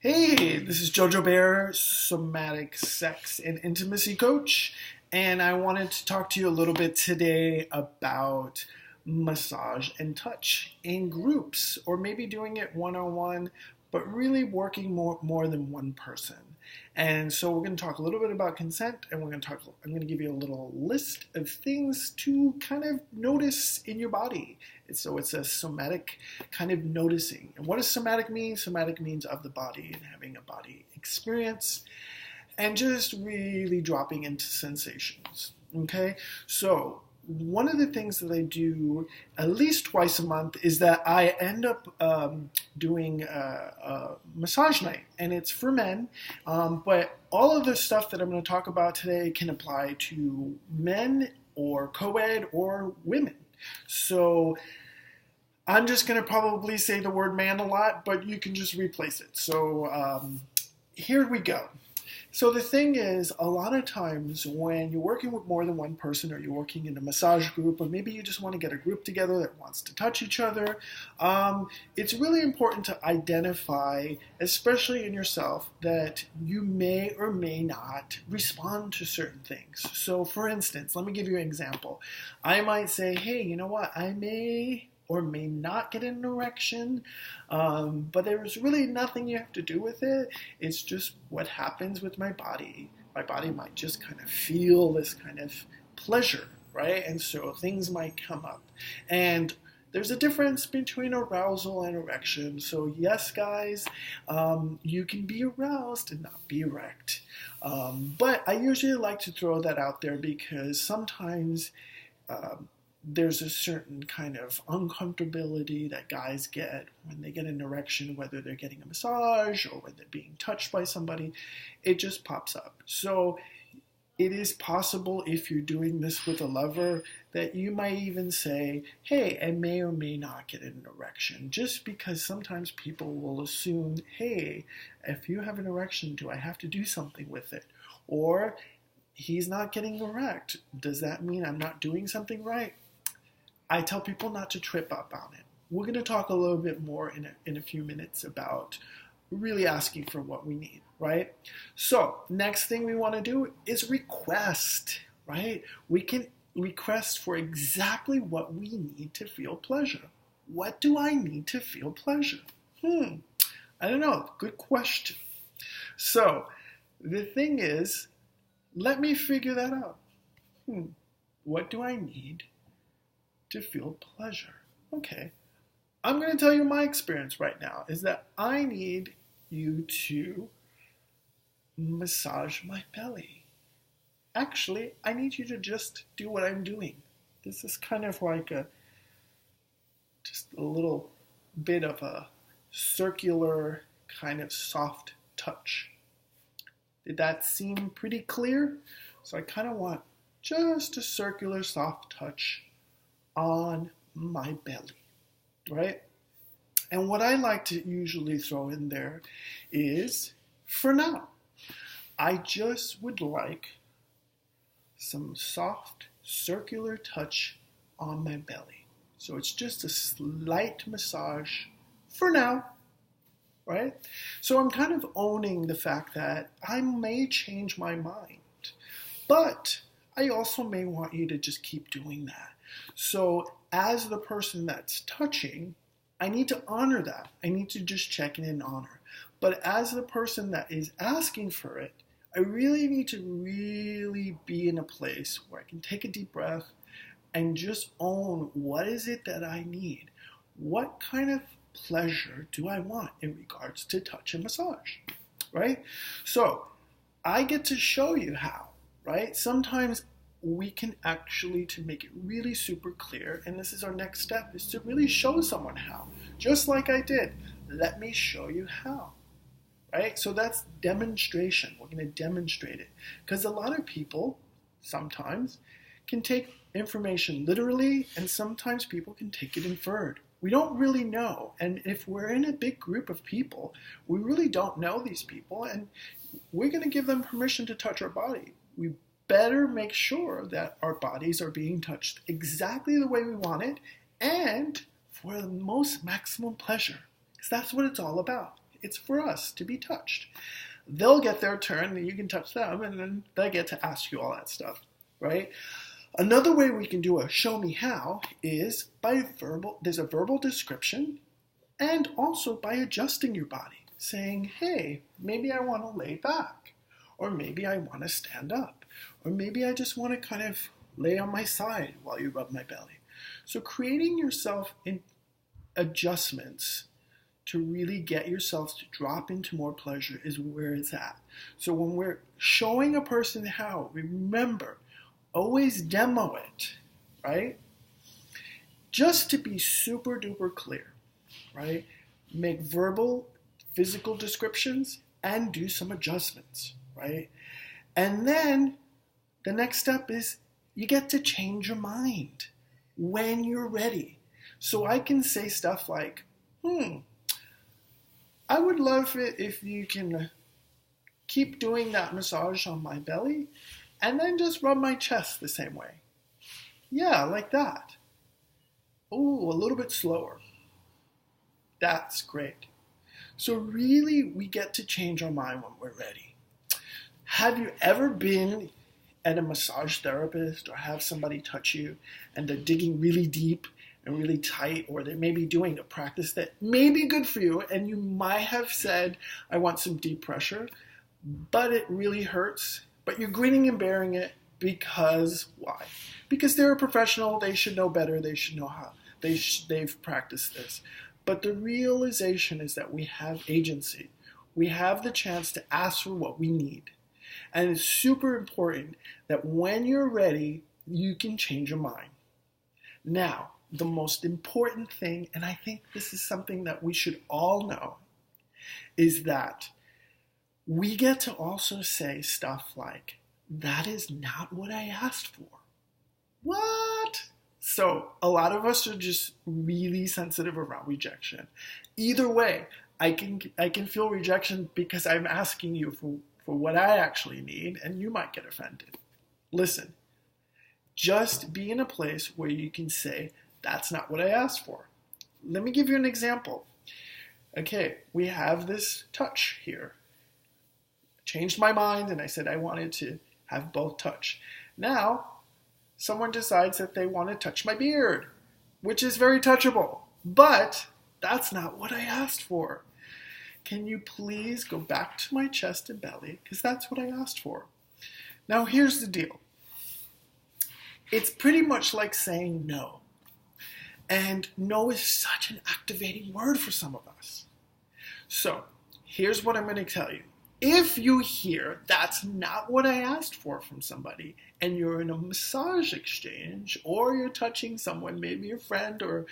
Hey, this is Jojo Bear, somatic sex and intimacy coach, and I wanted to talk to you a little bit today about massage and touch in groups, or maybe doing it one-on-one, but really working more than one person. And so we're going to talk a little bit about consent, and I'm going to give you a little list of things to kind of notice in your body. So it's a somatic kind of noticing. And what does somatic mean? Somatic means of the body and having a body experience and just really dropping into sensations. Okay? So one of the things that I do at least twice a month is that I end up doing a massage night, and it's for men, but all of the stuff that I'm going to talk about today can apply to men or co-ed or women. So I'm just going to probably say the word man a lot, but you can just replace it. So here we go. So the thing is, a lot of times when you're working with more than one person, or you're working in a massage group, or maybe you just want to get a group together that wants to touch each other, it's really important to identify, especially in yourself, that you may or may not respond to certain things. So for instance, let me give you an example. I might say, hey, you know what, I may or may not get an erection, but there's really nothing you have to do with it. It's just what happens with my body. My body might just kind of feel this kind of pleasure, right? And so things might come up. And there's a difference between arousal and erection. So yes, guys, you can be aroused and not be erect. But I usually like to throw that out there because sometimes there's a certain kind of uncomfortability that guys get when they get an erection, whether they're getting a massage or when they're being touched by somebody. It just pops up. So it is possible, if you're doing this with a lover, that you might even say, hey, I may or may not get an erection, just because sometimes people will assume, hey, if you have an erection, do I have to do something with it? Or he's not getting erect. Does that mean I'm not doing something right? I tell people not to trip up on it. We're going to talk a little bit more in a few minutes about really asking for what we need, right? So next thing we want to do is request, right? We can request for exactly what we need to feel pleasure. What do I need to feel pleasure? I don't know. Good question. So the thing is, let me figure that out. What do I need to feel pleasure? Okay, I'm going to tell you my experience right now is that I need you to massage my belly. Actually, I need you to just do what I'm doing. This is kind of like just a little bit of a circular kind of soft touch. Did that seem pretty clear? So I kind of want just a circular soft touch on my belly, right? And what I like to usually throw in there is, for now, I just would like some soft circular touch on my belly. So it's just a slight massage for now, right? So I'm kind of owning the fact that I may change my mind, but I also may want you to just keep doing that. So as the person that's touching, I need to honor that. I need to just check in and honor. But as the person that is asking for it, I really need to really be in a place where I can take a deep breath and just own, what is it that I need? What kind of pleasure do I want in regards to touch and massage, right? So I get to show you how, right? Sometimes we can actually, to make it really super clear, and this is our next step, is to really show someone how. Just like I did. Let me show you how. Right? So that's demonstration. We're going to demonstrate it. Because a lot of people, sometimes, can take information literally, and sometimes people can take it inferred. We don't really know. And if we're in a big group of people, we really don't know these people, and we're going to give them permission to touch our body. We better make sure that our bodies are being touched exactly the way we want it, and for the most maximum pleasure. Because that's what it's all about. It's for us to be touched. They'll get their turn, and you can touch them, and then they get to ask you all that stuff, right? Another way we can do a show me how is there's a verbal description, and also by adjusting your body, saying, hey, maybe I want to lay back, or maybe I want to stand up, or maybe I just want to kind of lay on my side while you rub my belly. So creating yourself in adjustments to really get yourself to drop into more pleasure is where it's at. So when we're showing a person how, remember, always demo it, right? Just to be super duper clear, right? Make verbal, physical descriptions and do some adjustments, right? And then the next step is you get to change your mind when you're ready. So I can say stuff like, I would love it if you can keep doing that massage on my belly and then just rub my chest the same way. Yeah, like that. Oh, a little bit slower. That's great. So really, we get to change our mind when we're ready. Have you ever been at a massage therapist or have somebody touch you and they're digging really deep and really tight, or they may be doing a practice that may be good for you, and you might have said, I want some deep pressure, but it really hurts, but you're grinning and bearing it because why? Because they're a professional, they should know better, they should know how, they've practiced this. But the realization is that we have agency. We have the chance to ask for what we need. And it's super important that when you're ready, you can change your mind. Now, the most important thing, and I think this is something that we should all know, is that we get to also say stuff like, that is not what I asked for. What? So a lot of us are just really sensitive around rejection. Either way, I can feel rejection because I'm asking you for what I actually need, and you might get offended. Listen, just be in a place where you can say, that's not what I asked for. Let me give you an example. Okay, we have this touch here. Changed my mind and I said I wanted to have both touch. Now, someone decides that they want to touch my beard, which is very touchable, but that's not what I asked for. Can you please go back to my chest and belly, because that's what I asked for. Now, here's the deal. It's pretty much like saying no. And no is such an activating word for some of us. So, here's what I'm going to tell you. If you hear that's not what I asked for from somebody, and you're in a massage exchange, or you're touching someone, maybe your friend, or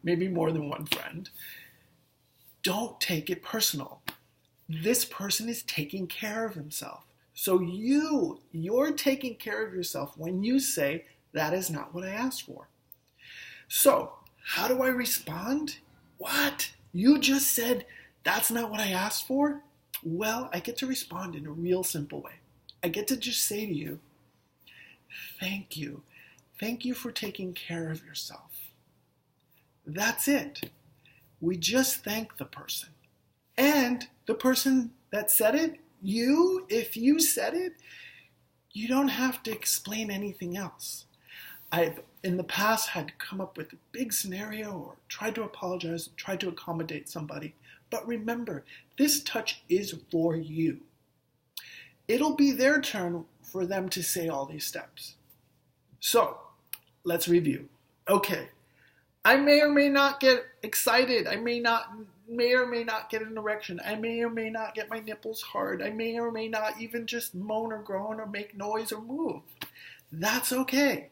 maybe more than one friend, don't take it personal. This person is taking care of himself. So you're taking care of yourself when you say, that is not what I asked for. So, how do I respond? What? You just said, that's not what I asked for? Well, I get to respond in a real simple way. I get to just say to you, thank you. Thank you for taking care of yourself. That's it. We just thank the person. And the person that said it, if you said it, you don't have to explain anything else. I've, in the past, had to come up with a big scenario or tried to apologize, tried to accommodate somebody. But remember, this touch is for you. It'll be their turn for them to say all these steps. So, let's review. Okay, I may or may not get excited. I may or may not get an erection. I may or may not get my nipples hard. I may or may not even just moan or groan or make noise or move. That's okay.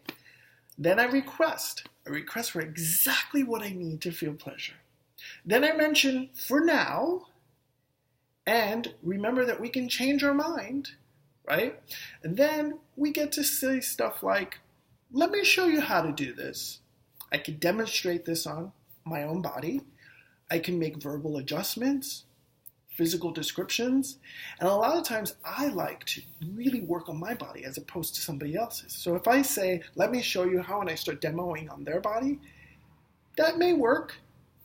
Then I request for exactly what I need to feel pleasure. Then I mention, for now, and remember that we can change our mind, right? And then we get to say stuff like, let me show you how to do this. I can demonstrate this on my own body. I can make verbal adjustments, physical descriptions, and a lot of times I like to really work on my body as opposed to somebody else's. So if I say, let me show you how, and I start demoing on their body, that may work,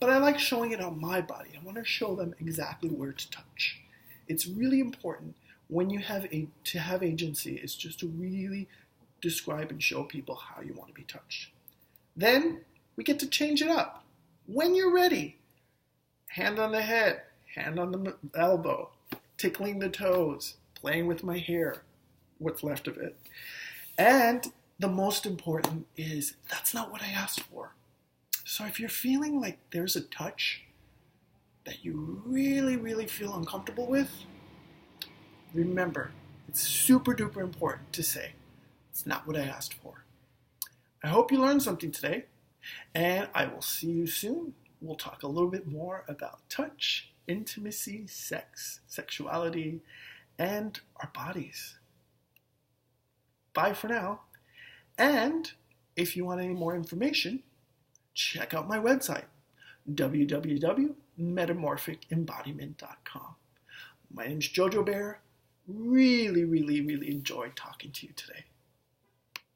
but I like showing it on my body. I want to show them exactly where to touch. It's really important when you to have agency is just to really describe and show people how you want to be touched. Then we get to change it up. When you're ready, hand on the head, hand on the elbow, tickling the toes, playing with my hair, what's left of it. And the most important is that's not what I asked for. So if you're feeling like there's a touch that you really, really feel uncomfortable with, remember, it's super duper important to say, it's not what I asked for. I hope you learned something today, and I will see you soon. We'll talk a little bit more about touch, intimacy, sex, sexuality, and our bodies. Bye for now. And if you want any more information, check out my website, www.metamorphicembodiment.com. My name's Jojo Bear. Really, really, really enjoyed talking to you today.